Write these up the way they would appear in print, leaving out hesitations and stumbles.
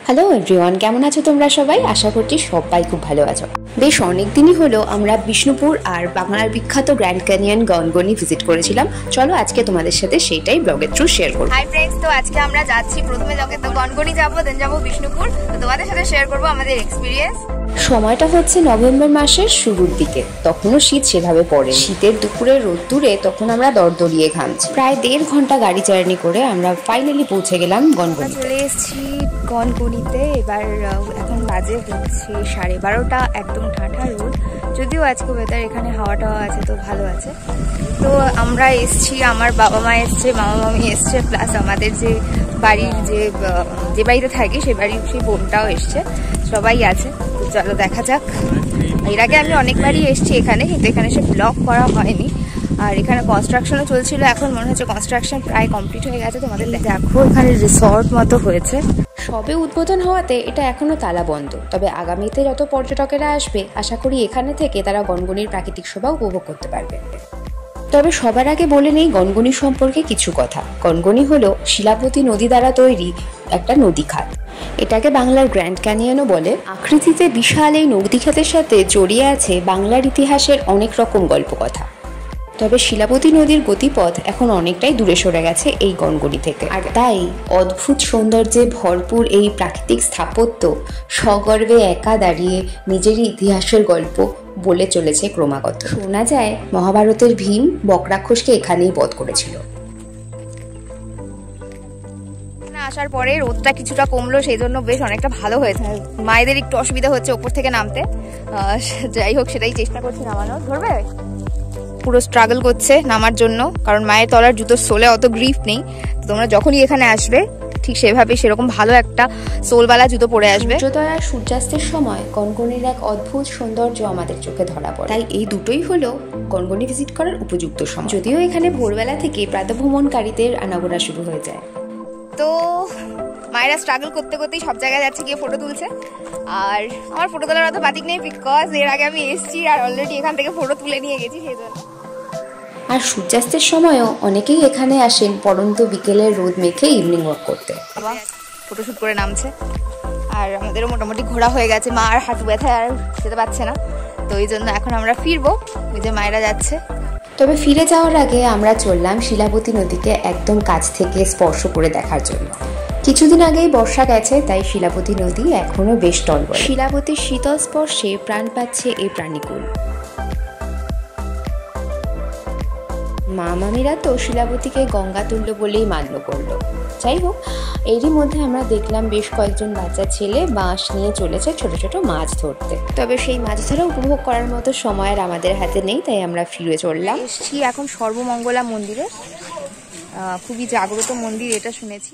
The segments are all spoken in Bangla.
হ্যালো এভরিওয়ান, কেমন আছো তোমরা সবাই? আশা করছি সবাই খুব ভালো আছো। বেশ অনেক দিনই হলো আমরা বিষ্ণুপুর আর বাংলার বিখ্যাত গ্র্যান্ড ক্যানিয়ন গনগনি ভিজিট করেছিলাম। চলো আজকে তোমাদের সাথে সেটাই ব্লগের থ্রু শেয়ার করব। হাই ফ্রেন্ডস, তো আজকে আমরা যাচ্ছি, প্রথমে গনগনি যাবো, দেন যাবো বিষ্ণুপুর। তো তোমাদের সাথে শেয়ার করবো আমাদের এক্সপিরিয়েন্স। সময়টা হচ্ছে নভেম্বর মাসের শুরুর দিকে, তখনও শীত সেভাবে পড়ে। শীতের দুপুরে রোদ্দুরে তখন আমরা দরদরিয়ে ঘামছি। প্রায় 1.5 ঘন্টা গাড়ি জার্নি করে আমরা ফাইনালি পৌঁছে গেলাম গনগনি। চলে এসেছি গনগনিতে। এবার এখন বাজে হচ্ছে 12:30, একদম ঠান্ডা রোদ। যদিও আজকে ওয়েদার এখানে হাওয়া টাওয়া আছে, তো ভালো আছে। তো আমরা এসছি, আমার বাবা মা এসছে, মামা মামি এসছে, প্লাস আমাদের যে বাড়ির যে বাড়িতে থাকি সেই বাড়ির সেই বোনটাও এসছে, সবাই আছে। তো চলো দেখা যাক। এর আগে আমি অনেকবারই এসছি এখানে, কিন্তু এখানে সে ব্লগ করা হয়নি। আর এখানে কনস্ট্রাকশনও চলছিল, এখন মনে হচ্ছে কনস্ট্রাকশন প্রায় কমপ্লিট হয়ে গেছে। তোমাদের দেখো এখানে রিসর্ট মতো হয়েছে। সবে উদ্বোধন হওয়াতে এটা এখনো তালা বন্ধ, তবে আগামীতে যত পর্যটকেরা আসবে আশা করি এখানে থেকে তারা গনগনির প্রাকৃতিক শোভা উপভোগ করতে পারবে। তবে সবার আগে বলে নেই গনগনি সম্পর্কে কিছু কথা। গনগনি হলো শিলাবতী নদী দ্বারা তৈরি একটা নদী খাত। এটাকে বাংলার গ্র্যান্ড ক্যানিয়নও বলে। আকৃতিতে বিশাল এই নদী খাতের সাথে জড়িয়ে আছে বাংলার ইতিহাসের অনেক রকম গল্প কথা। তবে শিলাবতী নদীর গতিপথ এখন অনেকটাই দূরে সরে গেছে এই গনগনি থেকে, আর তাই অদ্ভুত সৌন্দর্যে ভরপুর এই প্রাকৃতিক স্থাপত্য সগর্বে একা দাঁড়িয়ে নিজেরই ইতিহাসের গল্প বলে চলেছে ক্রমাগত। শোনা যায় মহাভারতের ভীম বকরাক্ষসকে এখানেই বধ করেছিল। আসার পরে রোদটা কিছুটা কমলো, সেই জন্য বেশ অনেকটা ভালো হয়েছে। মায়েদের একটু অসুবিধা হচ্ছে ওপর থেকে নামতে, যাই হোক সেটাই চেষ্টা করছি নামানোর। ধরবে পুরো স্ট্রাগল করছে নামার জন্য, কারণ মায়ের তলার জুতোর সোলে অত গ্রিপ নেই। তোমরা যখনই এখানে আসবে ঠিক সেভাবে সেরকম ভালো একটা সোলওয়ালা জুতো পরে আসবে। সূর্যোদয় আর সূর্যাস্তের সময় গনগনির এক অদ্ভুত সৌন্দর্য আমাদের চোখে ধরা পড়ে। তাই এই দুটোই হলো গনগনি ভিজিট করার উপযুক্ত সময়। যদিও এখানে ভোরবেলা থেকে প্রাতঃভ্রমণকারীদের আনাগোনা শুরু হয়ে যায়। তো মায়েরা স্ট্রাগল করতে করতেই সব জায়গায় যাচ্ছে, গিয়ে ফটো তুলছে। আর আমার ফটো তোলার অত বাতিক নেই, বিকজ এর আগে আমি এসেছি আর অলরেডি এখান থেকে ফটো তুলে নিয়ে গেছি, সেই জন্য। আর সূর্যাস্তের সময়ও অনেকেই এখানে আসেন পরন্ত বিকেলের রোদ মেখে ইভিনিং ওয়াক করতে। ফটোশুট করে নামছে। আর আমাদেরও মোটামুটি ঘোরা হয়ে গেছে, মা আর হাঁটু ব্যথায় আর যেতে পারছে না, তো এই জন্য এখন আমরা ফিরবো, ওই যে মায়েরা যাচ্ছে। তবে ফিরে যাওয়ার আগে আমরা চললাম শিলাবতী নদীকে একদম কাছ থেকে স্পর্শ করে দেখার জন্য। কিছুদিন আগেই বর্ষা গেছে, তাই শিলাবতী নদী এখনো বেশ টলবল। শিলাবতীর শীতল স্পর্শে প্রাণ পাচ্ছে এই প্রাণীকুল। মা মামিরা তো শিলাবতীকে গঙ্গা তুল্য বলেই মান্য করলো। যাই হোক, এরই মধ্যে আমরা দেখলাম বেশ কয়েকজন বাচ্চা ছেলে বাঁশ নিয়ে চলেছে ছোট ছোট মাছ ধরতে। তবে সেই মাছ ধরা উপভোগ করার মতো সময় আর আমাদের হাতে নেই, তাই আমরা ফিরে চললাম। এসছি এখন সর্বমঙ্গলা মন্দিরে, খুবই জাগ্রত মন্দির এটা শুনেছি।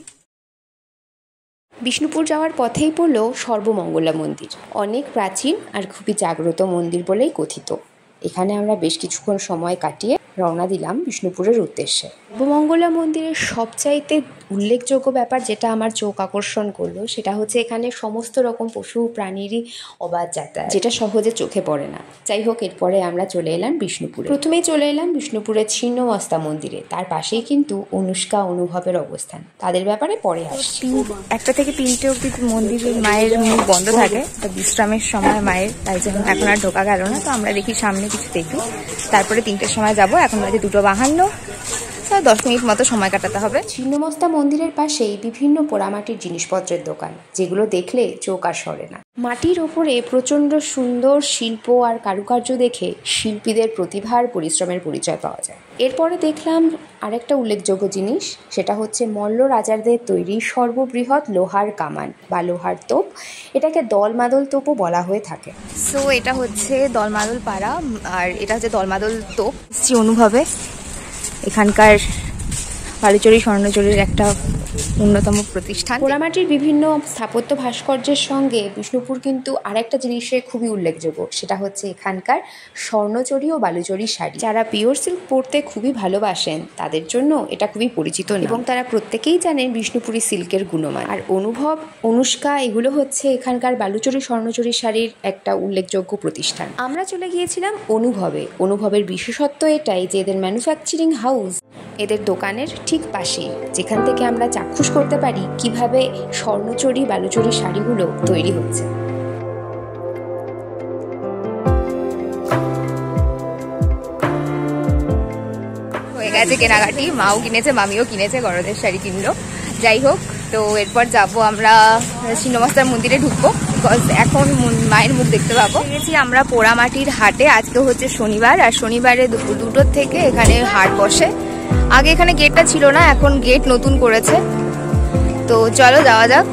বিষ্ণুপুর যাওয়ার পথেই পড়লো সর্বমঙ্গলা মন্দির। অনেক প্রাচীন আর খুবই জাগ্রত মন্দির বলেই কথিত। এখানে আমরা বেশ কিছুক্ষণ সময় কাটিয়ে রওনা দিলাম বিষ্ণুপুরের উদ্দেশ্যে। সর্বমঙ্গলা মন্দিরের সবচাইতে উল্লেখযোগ্য ব্যাপার যেটা আমার চোখ আকর্ষণ করলো, সেটা হচ্ছে এখানে সমস্ত রকম পশু প্রাণীরই অবাধ যাতায়াত, যেটা সহজে চোখে পড়ে না। যাই হোক, এরপরে আমরা চলে এলাম বিষ্ণুপুরে। প্রথমেই চলে এলাম বিষ্ণুপুরের ছিন্নমস্তা মন্দিরে। তার পাশেই কিন্তু অনুষ্কা অনুভবের অবস্থান, তাদের ব্যাপারে পরে আসছি। 1টা থেকে 3টে অব্দি মন্দিরের মায়ের মুখ বন্ধ থাকে, তো বিশ্রামের সময় মায়ের, তাই জন্য এখন আর ঢোকা গেল না। তো আমরা দেখি সামনে কিছু দেখি, তারপরে 3টের সময় যাবো। এখন বাজে 2:52, 10 মিনিট মতো সময় কাটাতে হবে। ছিন্নমস্তা মন্দিরের পাশেই বিভিন্ন পোড়ামাটির জিনিসপত্রের দোকান, যেগুলো দেখলে চোখ আর সরে না। মাটির ওপরে প্রচণ্ড সুন্দর শিল্প আর কারুকার্য দেখে শিল্পীদের প্রতিভা আর পরিশ্রমের পরিচয় পাওয়া যায়। এরপরে দেখলাম আরেকটা উল্লেখযোগ্য জিনিস, সেটা হচ্ছে মল্ল রাজাদের তৈরি সর্ববৃহৎ লোহার কামান বা লোহার তোপ। এটাকে দলমাদল তোপও বলা হয়ে থাকে। সো এটা হচ্ছে দলমাদল পাড়া, আর এটা হচ্ছে দলমাদল তোপ। অনুভবে এখানকার বালুচরী স্বর্ণচরীর একটা অন্যতম প্রতিষ্ঠান। পোড়ামাটির বিভিন্ন স্থাপত্য ভাস্কর্যের সঙ্গে বিষ্ণুপুর কিন্তু আরেকটা জিনিসে খুবই উল্লেখযোগ্য, সেটা হচ্ছে এখানকার স্বর্ণচরী ও বালুচরী শাড়ি। যারা পিওর সিল্ক পরতে খুবই ভালোবাসেন তাদের জন্য এটা খুবই পরিচিত, এবং তারা প্রত্যেকেই জানেন বিষ্ণুপুরী সিল্কের গুণমান। আর অনুভব, অনুষ্কা এগুলো হচ্ছে এখানকার বালুচরী স্বর্ণচরী শাড়ির একটা উল্লেখযোগ্য প্রতিষ্ঠান। আমরা চলে গিয়েছিলাম অনুভবে। অনুভবের বিশেষত্ব এটাই যে এদের ম্যানুফ্যাকচারিং হাউস এদের দোকানের ঠিক পাশেই, যেখান থেকে আমরা চাক্ষুষ করতে পারি কিভাবে স্বর্ণচুরি বালুচুরি শাড়িগুলো তৈরি হচ্ছে। হয়ে গেছে কেনাকাটি, মাও কিনেছে, মামিও কিনেছে, গরমের শাড়ি কিনলো। যাই হোক, তো এরপর যাবো আমরা ছিন্নমস্তার মন্দিরে ঢুকবো, বিকজ এখন মায়ের মুখ দেখতে পাবো। গেছি আমরা পোড়ামাটির হাটে। আজকে হচ্ছে শনিবার, আর শনিবারে দুপুর 2টোর থেকে এখানে হাট বসে। আগে এখানে গেটটা ছিল না, এখন গেট নতুন করেছে। তো চলো যাওয়া যাক।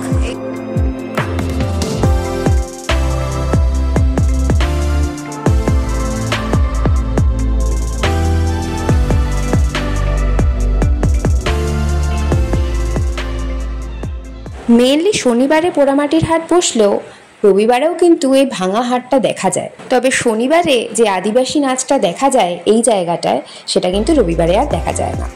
মেইনলি শনিবারে পোড়ামাটির হাট বসলেও রবিবারেও কিন্তু এই ভাঙা হাটটা দেখা যায়। তবে শনিবারে যে আদিবাসী নাচটা দেখা যায় এই জায়গাটায়, সেটা কিন্তু রবিবারে আর দেখা যায় না।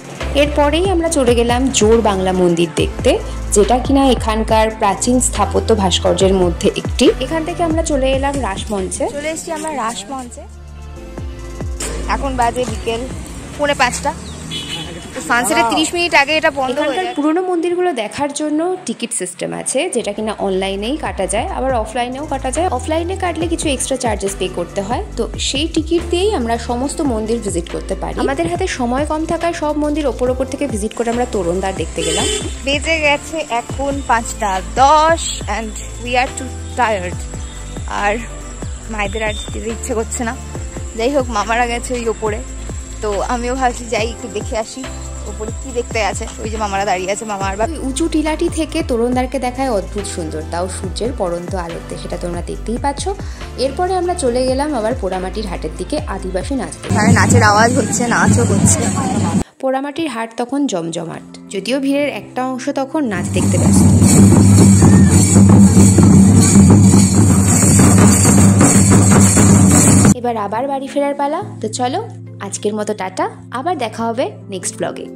এরপরেই আমরা চলে গেলাম জোর বাংলা মন্দির দেখতে, যেটা কিনা এখানকার প্রাচীন স্থাপত্য ভাস্কর্যের মধ্যে একটি। এখান থেকে আমরা চলে এলাম রাসমঞ্চে। চলে এসেছি আমরা রাসমঞ্চে। এখন বাজে বিকেল 4:45। সানসেটের 30 মিনিট আগে এটা বন্ধ হয়ে যায়। পুরোনো মন্দিরগুলো দেখার জন্য টিকিট সিস্টেম আছে, যেটা কিনা অনলাইনেই কাটা যায়, আবার অফলাইনেও কাটা যায়। অফলাইনে কাটলে কিছু এক্সট্রা চার্জেস পে করতে হয়। তো সেই টিকিট দিয়েই আমরা সমস্ত মন্দির ভিজিট করতে পারি। আমাদের হাতে সময় কম থাকায় সব মন্দির ওপর থেকে ভিজিট করে আমরা তোরণদ্বার দেখতে গেলাম। বেজে গেছে এখন 5:10 and we are too tired। আর মায়েদের আর যেতে ইচ্ছে করছে না। যাই হোক, মামারা গেছে ওই ওপরে, তো আমিও ভাবছি যাই একটু দেখে আসি ওপরে কি দেখতে আছে। ওই যে মামারা দাঁড়িয়ে আছে, মামার বা উঁচু টিলাটি থেকে তোরণদ্বারকে দেখায় অদ্ভুত সুন্দর, তাও সূর্যের পড়ন্ত আলোতে, সেটা তোমরা দেখতেই পাচ্ছ। এরপরে আমরা চলে গেলাম আবার পোড়ামাটির হাটের দিকে আদিবাসী নাচতে। নাচের আওয়াজ হচ্ছে, নাচও হচ্ছে। পোড়ামাটির হাট তখন জমজমাট, যদিও ভিড়ের একটা অংশ তখন নাচ দেখতে ব্যস্ত। এবার আবার বাড়ি ফেরার পালা। তো চলো, আজকের মতো টাটা, আবার দেখা হবে নেক্সট ব্লগে।